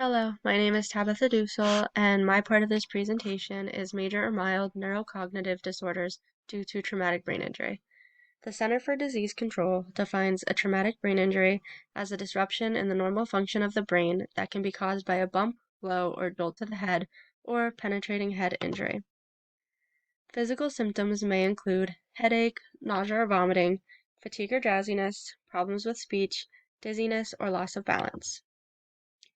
Hello, my name is Tabitha Dusel, and my part of this presentation is major or mild neurocognitive disorders due to traumatic brain injury. The Center for Disease Control defines a traumatic brain injury as a disruption in the normal function of the brain that can be caused by a bump, blow, or jolt to the head, or penetrating head injury. Physical symptoms may include headache, nausea or vomiting, fatigue or drowsiness, problems with speech, dizziness, or loss of balance.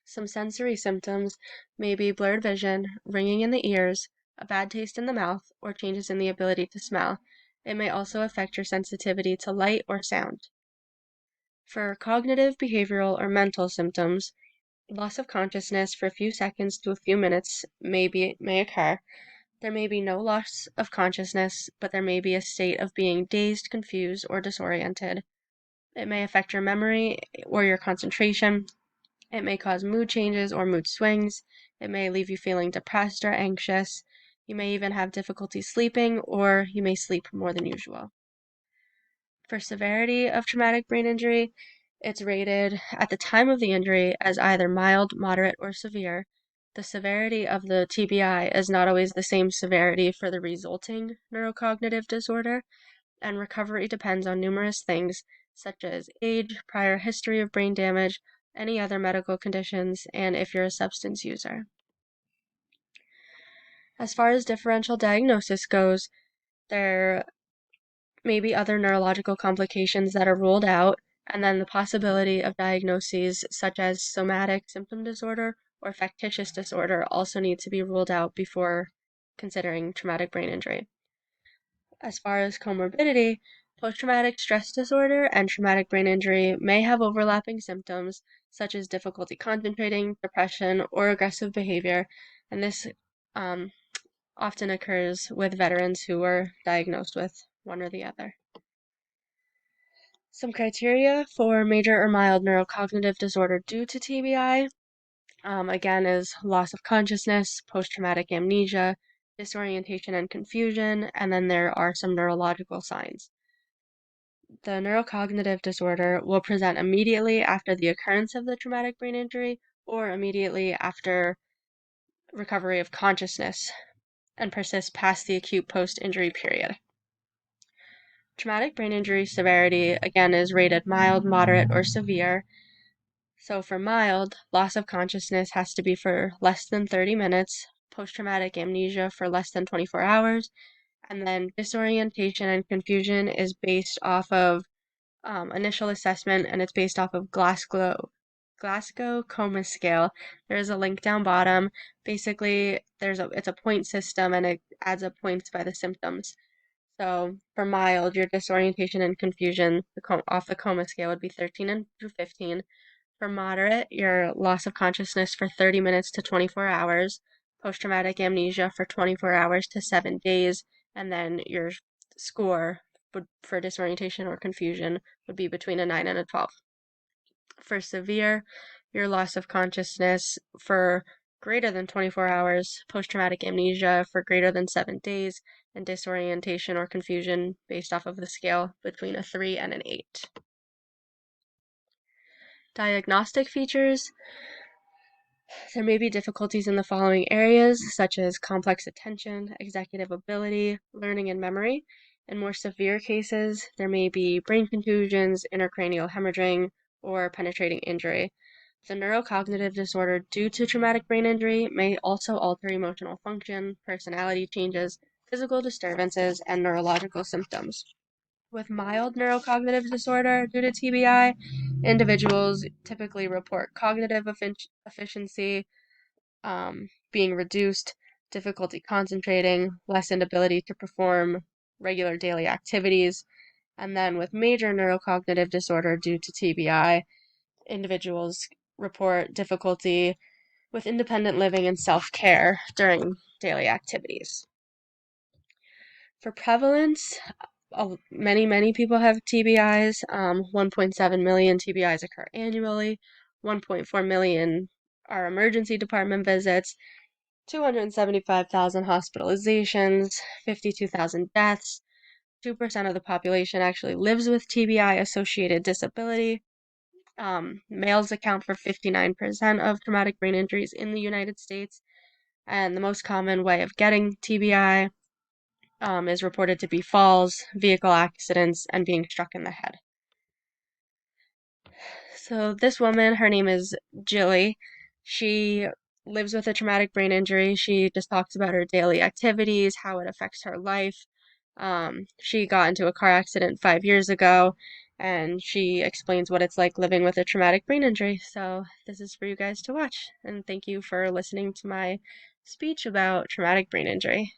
Some sensory symptoms may be blurred vision, ringing in the ears, a bad taste in the mouth, or changes in the ability to smell. It may also affect your sensitivity to light or sound. For cognitive, behavioral, or mental symptoms, loss of consciousness for a few seconds to a few minutes may occur. There may be no loss of consciousness, but there may be a state of being dazed, confused, or disoriented. It may affect your memory or your concentration. It may cause mood changes or mood swings. It may leave you feeling depressed or anxious. You may even have difficulty sleeping, or you may sleep more than usual. For severity of traumatic brain injury, it's rated at the time of the injury as either mild, moderate, or severe. The severity of the TBI is not always the same severity for the resulting neurocognitive disorder, and recovery depends on numerous things such as age, prior history of brain damage, any other medical conditions, and if you're a substance user. As far as differential diagnosis goes, there may be other neurological complications that are ruled out, and then the possibility of diagnoses such as somatic symptom disorder or factitious disorder also need to be ruled out before considering traumatic brain injury. As far as comorbidity, post-traumatic stress disorder and traumatic brain injury may have overlapping symptoms such as difficulty concentrating, depression, or aggressive behavior, and this often occurs with veterans who were diagnosed with one or the other. Some criteria for major or mild neurocognitive disorder due to TBI, again, is loss of consciousness, post-traumatic amnesia, disorientation and confusion, and then there are some neurological signs. The neurocognitive disorder will present immediately after the occurrence of the traumatic brain injury or immediately after recovery of consciousness and persist past the acute post-injury period. Traumatic brain injury severity, again, is rated mild, moderate, or severe. So for mild, loss of consciousness has to be for less than 30 minutes, post-traumatic amnesia for less than 24 hours, and then disorientation and confusion is based off of initial assessment, and it's based off of Glasgow Coma Scale. There's a link down bottom. Basically, it's a point system, and it adds up points by the symptoms. So for mild, your disorientation and confusion off the coma scale would be 13 through 15. For moderate, your loss of consciousness for 30 minutes to 24 hours, post-traumatic amnesia for 24 hours to 7 days, and then your score for disorientation or confusion would be between a 9 and a 12. For severe, your loss of consciousness for greater than 24 hours, post-traumatic amnesia for greater than 7 days, and disorientation or confusion based off of the scale between a 3 and an 8. Diagnostic features. There may be difficulties in the following areas, such as complex attention, executive ability, learning, and memory. In more severe cases, there may be brain contusions, intracranial hemorrhaging, or penetrating injury. The neurocognitive disorder due to traumatic brain injury may also alter emotional function, personality changes, physical disturbances, and neurological symptoms. With mild neurocognitive disorder due to TBI, individuals typically report cognitive efficiency being reduced, difficulty concentrating, lessened ability to perform regular daily activities. And then with major neurocognitive disorder due to TBI, individuals report difficulty with independent living and self-care during daily activities. For prevalence, many people have TBIs. 1.7 million TBIs occur annually. 1.4 million are emergency department visits. 275,000 hospitalizations, 52,000 deaths. 2% of the population actually lives with TBI-associated disability. Males account for 59% of traumatic brain injuries in the United States, and the most common way of getting TBI is reported to be falls, vehicle accidents, and being struck in the head. So this woman, her name is Jilly. She lives with a traumatic brain injury. She just talks about her daily activities, how it affects her life. She got into a car accident 5 years ago, and she explains what it's like living with a traumatic brain injury. So this is for you guys to watch. And thank you for listening to my speech about traumatic brain injury.